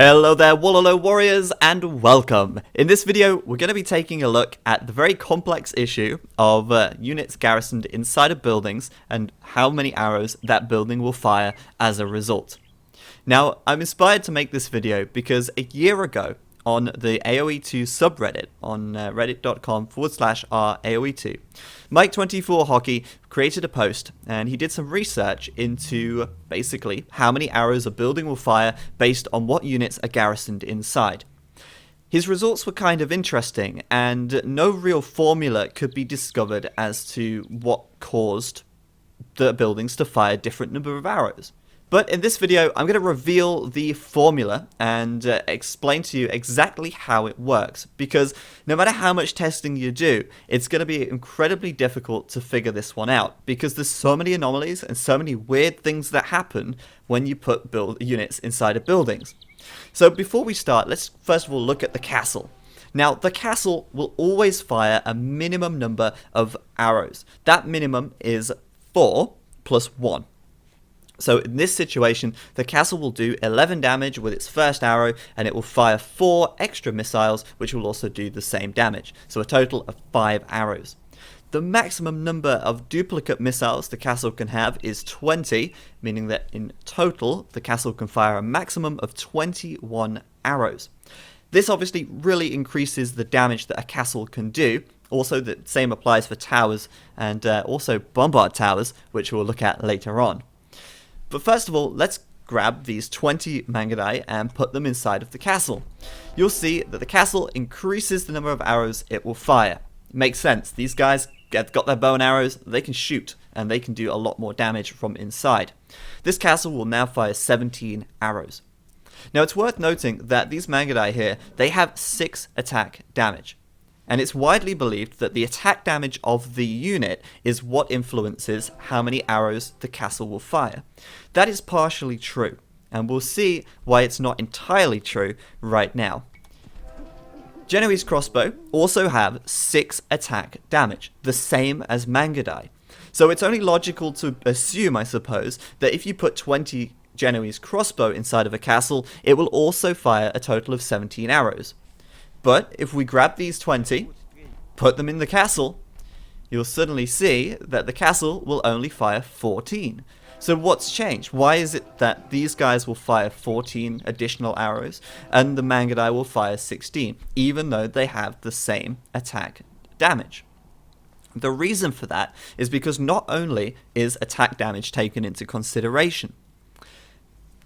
Hello there, Wololo Warriors, and welcome! In this video, we're going to be taking a look at the very complex issue of units garrisoned inside of buildings and how many arrows that building will fire as a result. Now, I'm inspired to make this video because a year ago, on the AoE2 subreddit on reddit.com/r/AoE2, Mike24Hockey created a post and he did some research into basically how many arrows a building will fire based on what units are garrisoned inside. His results were kind of interesting and no real formula could be discovered as to what caused the buildings to fire a different number of arrows. But in this video, I'm going to reveal the formula and explain to you exactly how it works, because no matter how much testing you do, it's going to be incredibly difficult to figure this one out, because there's so many anomalies and so many weird things that happen when you put units inside of buildings. So before we start, let's first of all look at the castle. Now, the castle will always fire a minimum number of arrows. That minimum is 4 plus 1. So in this situation, the castle will do 11 damage with its first arrow, and it will fire 4 extra missiles, which will also do the same damage. So a total of 5 arrows. The maximum number of duplicate missiles the castle can have is 20, meaning that in total, the castle can fire a maximum of 21 arrows. This obviously really increases the damage that a castle can do. Also, the same applies for towers and also Bombard towers, which we'll look at later on. But first of all, let's grab these 20 Mangudai and put them inside of the castle. You'll see that the castle increases the number of arrows it will fire. It makes sense. These guys have got their bow and arrows, they can shoot, and they can do a lot more damage from inside. This castle will now fire 17 arrows. Now it's worth noting that these Mangudai here, they have 6 attack damage. And it's widely believed that the attack damage of the unit is what influences how many arrows the castle will fire. That is partially true, and we'll see why it's not entirely true right now. Genoese crossbow also have 6 attack damage, the same as Mangudai. So it's only logical to assume, I suppose, that if you put 20 Genoese crossbow inside of a castle, it will also fire a total of 17 arrows. But if we grab these 20, put them in the castle, you'll suddenly see that the castle will only fire 14. So what's changed? Why is it that these guys will fire 14 additional arrows and the Mangudai will fire 16, even though they have the same attack damage? The reason for that is because not only is attack damage taken into consideration,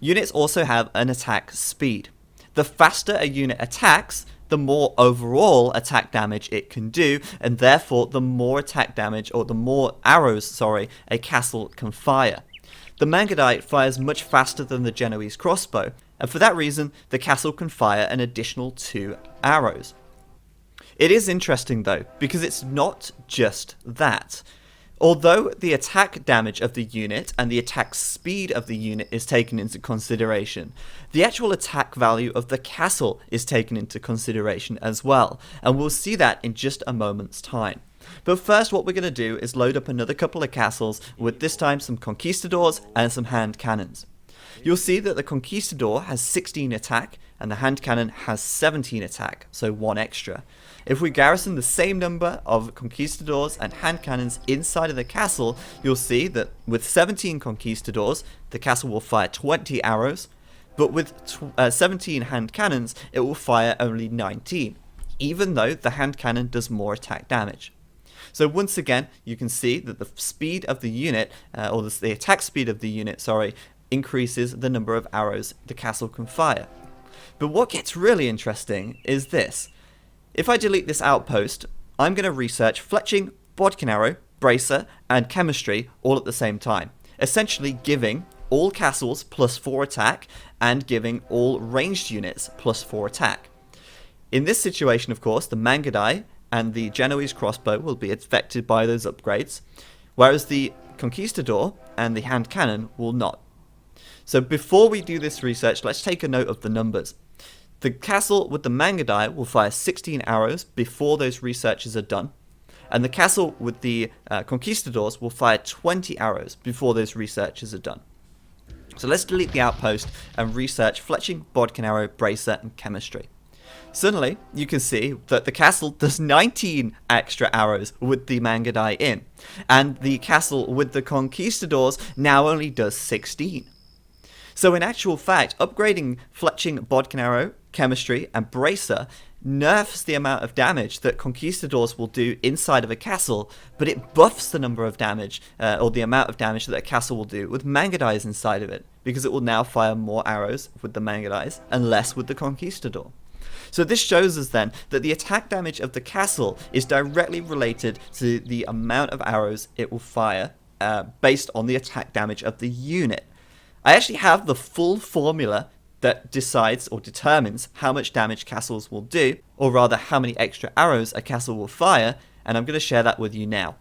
units also have an attack speed. The faster a unit attacks, the more overall attack damage it can do, and therefore the more attack damage, or the more arrows, a castle can fire. The Mangudai fires much faster than the Genoese crossbow, and for that reason, the castle can fire an additional 2 arrows. It is interesting though, because it's not just that. Although the attack damage of the unit and the attack speed of the unit is taken into consideration, the actual attack value of the castle is taken into consideration as well, and we'll see that in just a moment's time. But first, what we're going to do is load up another couple of castles with this time some conquistadors and some hand cannons. You'll see that the conquistador has 16 attack and the hand cannon has 17 attack, so 1 extra. If we garrison the same number of conquistadors and hand cannons inside of the castle, you'll see that with 17 conquistadors, the castle will fire 20 arrows, but with 17 hand cannons, it will fire only 19, even though the hand cannon does more attack damage. So once again, you can see that the speed of the unit, or the attack speed of the unit, increases the number of arrows the castle can fire. But what gets really interesting is this. If I delete this outpost, I'm going to research fletching, bodkin arrow, bracer, and chemistry all at the same time, essentially giving all castles plus 4 attack and giving all ranged units plus 4 attack. In this situation, of course, the Mangudai and the Genoese crossbow will be affected by those upgrades, whereas the conquistador and the hand cannon will not. So before we do this research, let's take a note of the numbers. The castle with the Mangudai will fire 16 arrows before those researches are done, and the castle with the conquistadors will fire 20 arrows before those researches are done. So let's delete the outpost and research Fletching, Bodkin Arrow, Bracer, and Chemistry. Suddenly, you can see that the castle does 19 extra arrows with the manga die in, and the castle with the conquistadors now only does 16. So in actual fact, upgrading Fletching, Bodkin Arrow, Chemistry, and Bracer nerfs the amount of damage that conquistadors will do inside of a castle, but it buffs the number of damage, or the amount of damage that a castle will do with manga dies inside of it, because it will now fire more arrows with the manga dies and less with the conquistador. So this shows us then that the attack damage of the castle is directly related to the amount of arrows it will fire based on the attack damage of the unit. I actually have the full formula that decides or determines how much damage castles will do, or rather how many extra arrows a castle will fire, and I'm going to share that with you now.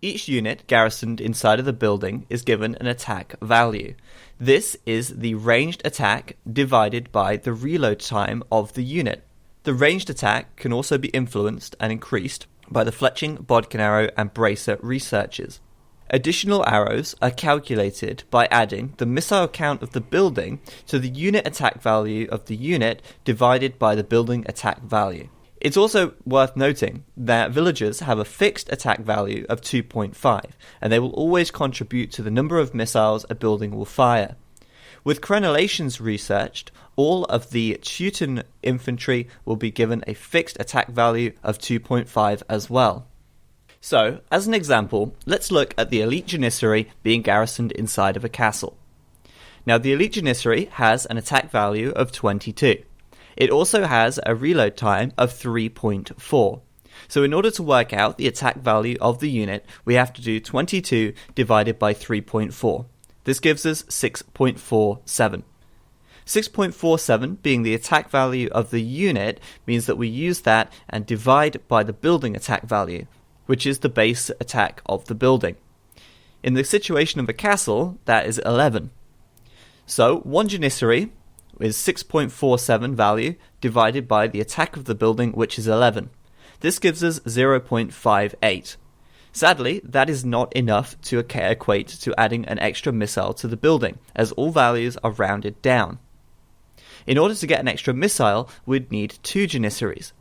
Each unit garrisoned inside of the building is given an attack value. This is the ranged attack divided by the reload time of the unit. The ranged attack can also be influenced and increased by the Fletching, Bodkin Arrow, and Bracer researches. Additional arrows are calculated by adding the missile count of the building to the unit attack value of the unit divided by the building attack value. It's also worth noting that villagers have a fixed attack value of 2.5, and they will always contribute to the number of missiles a building will fire. With crenellations researched, all of the Teuton infantry will be given a fixed attack value of 2.5 as well. So, as an example, let's look at the elite janissary being garrisoned inside of a castle. Now, the elite janissary has an attack value of 22. It also has a reload time of 3.4. So in order to work out the attack value of the unit, we have to do 22 divided by 3.4. This gives us 6.47. 6.47 being the attack value of the unit means that we use that and divide by the building attack value, which is the base attack of the building. In the situation of a castle, that is 11. So one janissary is 6.47 value divided by the attack of the building, which is 11. This gives us 0.58. Sadly, that is not enough to equate to adding an extra missile to the building, as all values are rounded down. In order to get an extra missile, we'd need 2 janissaries.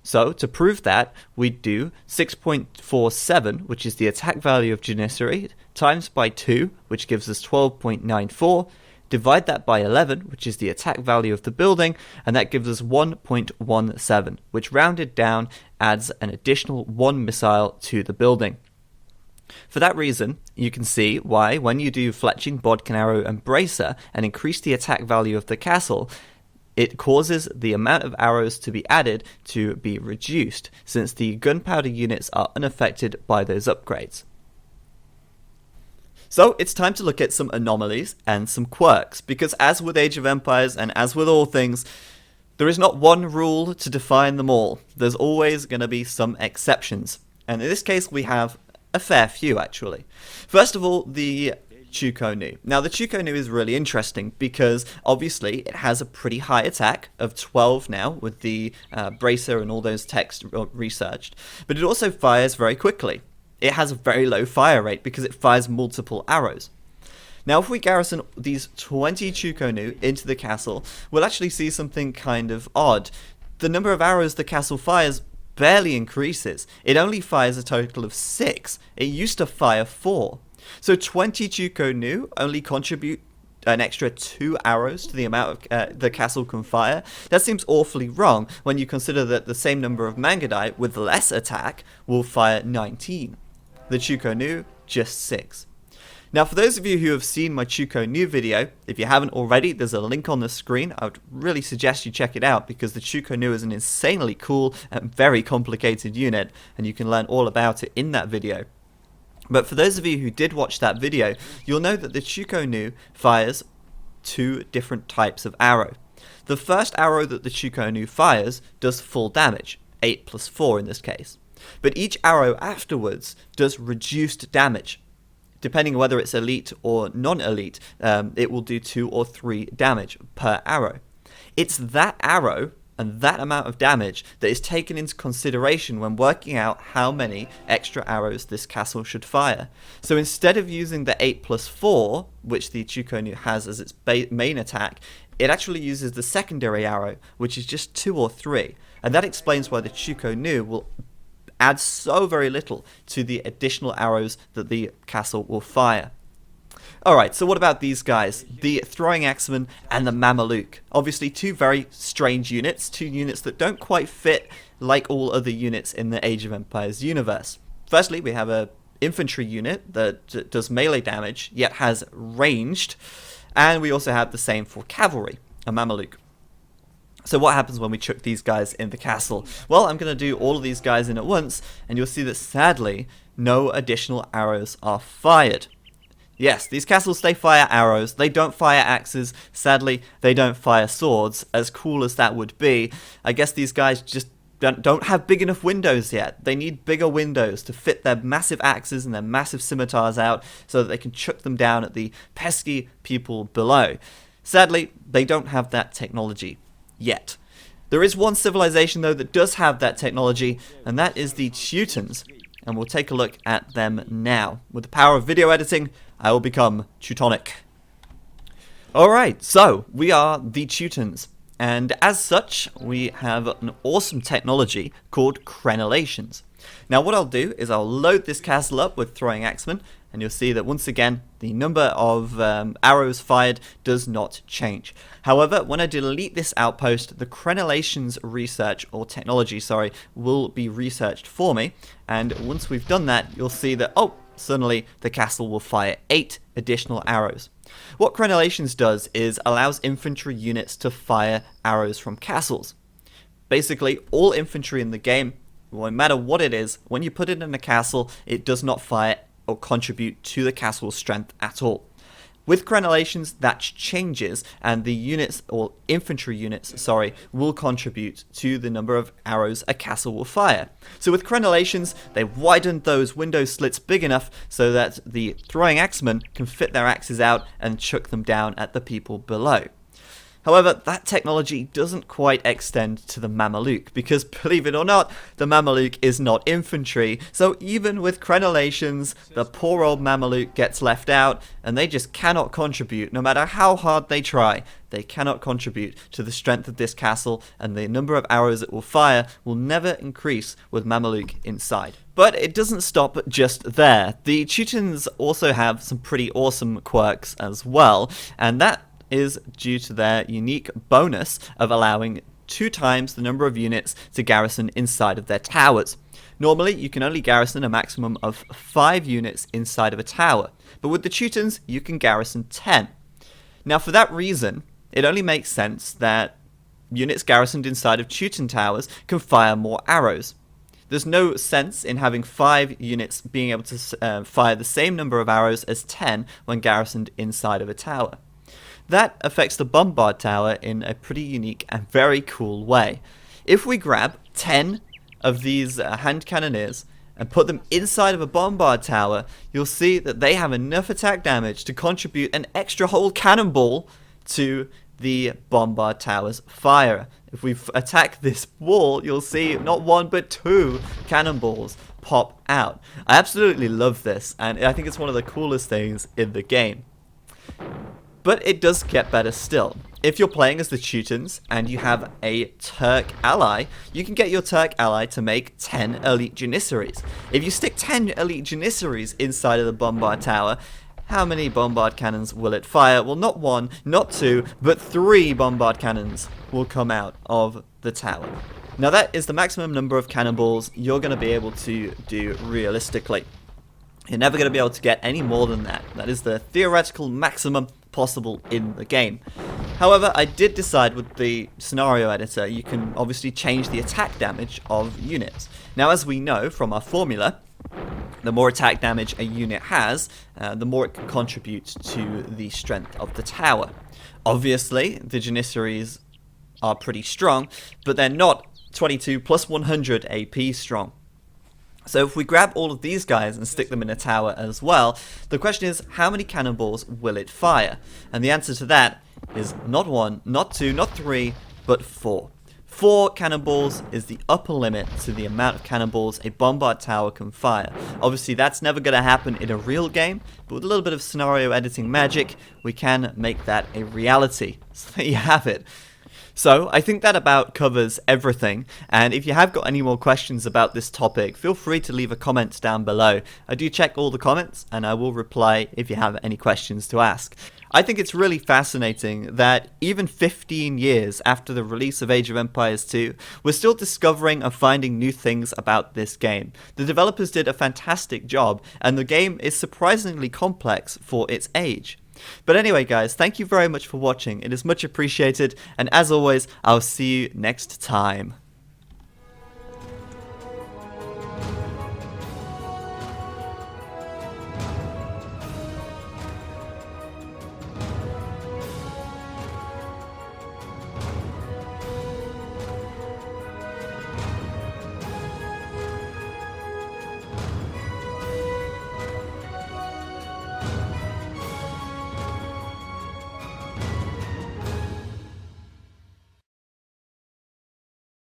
So, to prove that, we'd do 6.47, which is the attack value of janissary, times by 2, which gives us 12.94, divide that by 11, which is the attack value of the building, and that gives us 1.17, which rounded down adds an additional 1 missile to the building. For that reason, you can see why when you do Fletching, Bodkin Arrow, and Bracer and increase the attack value of the castle, it causes the amount of arrows to be added to be reduced, since the gunpowder units are unaffected by those upgrades. So it's time to look at some anomalies and some quirks, because as with Age of Empires and as with all things, there is not one rule to define them all. There's always going to be some exceptions. And in this case, we have a fair few, actually. First of all, the Chuko-Nu. Now, the Chuko-Nu is really interesting because, obviously, it has a pretty high attack of 12 now with the Bracer and all those texts researched, but it also fires very quickly. It has a very low fire rate because it fires multiple arrows. Now, if we garrison these 20 Chuko-Nu into the castle, we'll actually see something kind of odd. The number of arrows the castle fires barely increases. It only fires a total of 6. It used to fire 4. So 20 Chuko-Nu only contribute an extra 2 arrows to the amount of the castle can fire. That seems awfully wrong when you consider that the same number of Mangadai with less attack will fire 19. The Chuko-Nu, just 6. Now, for those of you who have seen my Chuko-Nu video, if you haven't already, there's a link on the screen. I would really suggest you check it out because the Chuko-Nu is an insanely cool and very complicated unit, and you can learn all about it in that video. But for those of you who did watch that video, you'll know that the Chuko-Nu fires 2 different types of arrow. The first arrow that the Chuko-Nu fires does full damage, 8 plus 4 in this case. But each arrow afterwards does reduced damage. Depending on whether it's elite or non-elite, it will do 2 or 3 damage per arrow. It's that arrow and that amount of damage that is taken into consideration when working out how many extra arrows this castle should fire. So instead of using the 8+4, which the Chukonu has as its main attack, it actually uses the secondary arrow, which is just 2 or 3. And that explains why the Chukonu will add so very little to the additional arrows that the castle will fire. Alright, so what about these guys? The Throwing Axeman and the Mameluke. Obviously 2 very strange units, 2 units that don't quite fit like all other units in the Age of Empires universe. Firstly, we have a infantry unit that does melee damage, yet has ranged, and we also have the same for cavalry, a Mameluke. So what happens when we chuck these guys in the castle? Well, I'm going to do all of these guys in at once, and you'll see that sadly, no additional arrows are fired. Yes, these castles, they fire arrows, they don't fire axes, sadly, they don't fire swords, as cool as that would be. I guess these guys just don't have big enough windows yet. They need bigger windows to fit their massive axes and their massive scimitars out so that they can chuck them down at the pesky people below. Sadly, they don't have that technology yet. There is one civilization, though, that does have that technology, and that is the Teutons. And we'll take a look at them now. With the power of video editing, I will become Teutonic. Alright, so we are the Teutons. And as such, we have an awesome technology called crenellations. Now what I'll do is I'll load this castle up with Throwing Axemen, and you'll see that once again, the number of arrows fired does not change. However, when I delete this outpost, the crenellations research, or technology, sorry, will be researched for me. And once we've done that, you'll see that, oh, suddenly the castle will fire 8 additional arrows. What crenellations does is allows infantry units to fire arrows from castles. Basically, all infantry in the game, no matter what it is, when you put it in a castle, it does not fire or contribute to the castle's strength at all. With crenellations, that changes, and the units, or infantry units, sorry, will contribute to the number of arrows a castle will fire. So with crenellations, they widened those window slits big enough so that the Throwing Axemen can fit their axes out and chuck them down at the people below. However, that technology doesn't quite extend to the Mameluke, because believe it or not, the Mameluke is not infantry, so even with crenellations, the poor old Mameluke gets left out, and they just cannot contribute, no matter how hard they try. They cannot contribute to the strength of this castle, and the number of arrows it will fire will never increase with Mameluke inside. But it doesn't stop just there. The Teutons also have some pretty awesome quirks as well, and that is due to their unique bonus of allowing 2 times the number of units to garrison inside of their towers. Normally, you can only garrison a maximum of 5 units inside of a tower, but with the Teutons, you can garrison 10. Now, for that reason, it only makes sense that units garrisoned inside of Teuton towers can fire more arrows. There's no sense in having 5 units being able to fire the same number of arrows as 10 when garrisoned inside of a tower. That affects the Bombard tower in a pretty unique and very cool way. If we grab 10 of these hand cannoneers and put them inside of a Bombard tower, you'll see that they have enough attack damage to contribute an extra whole cannonball to the Bombard tower's fire. If we attack this wall, you'll see not 1 but 2 cannonballs pop out. I absolutely love this, and I think it's one of the coolest things in the game. But it does get better still. If you're playing as the Teutons and you have a Turk ally, you can get your Turk ally to make 10 elite Janissaries. If you stick 10 elite Janissaries inside of the Bombard tower, how many Bombard cannons will it fire? Well, not 1, not 2, but 3 Bombard cannons will come out of the tower. Now that is the maximum number of cannonballs you're going to be able to do realistically. You're never going to be able to get any more than that. That is the theoretical maximum possible in the game. However, I did decide with the scenario editor, you can obviously change the attack damage of units. Now, as we know from our formula, the more attack damage a unit has, the more it can contribute to the strength of the tower. Obviously, the Janissaries are pretty strong, but they're not 22 plus 100 AP strong. So if we grab all of these guys and stick them in a tower as well, the question is, how many cannonballs will it fire? And the answer to that is not 1, not 2, not 3, but 4. 4 cannonballs is the upper limit to the amount of cannonballs a Bombard tower can fire. Obviously that's never going to happen in a real game, but with a little bit of scenario editing magic, we can make that a reality. So there you have it. So I think that about covers everything, and if you have got any more questions about this topic, feel free to leave a comment down below. I do check all the comments, and I will reply if you have any questions to ask. I think it's really fascinating that even 15 years after the release of Age of Empires 2, we're still discovering and finding new things about this game. The developers did a fantastic job, and the game is surprisingly complex for its age. But anyway guys, thank you very much for watching, it is much appreciated, and as always, I'll see you next time.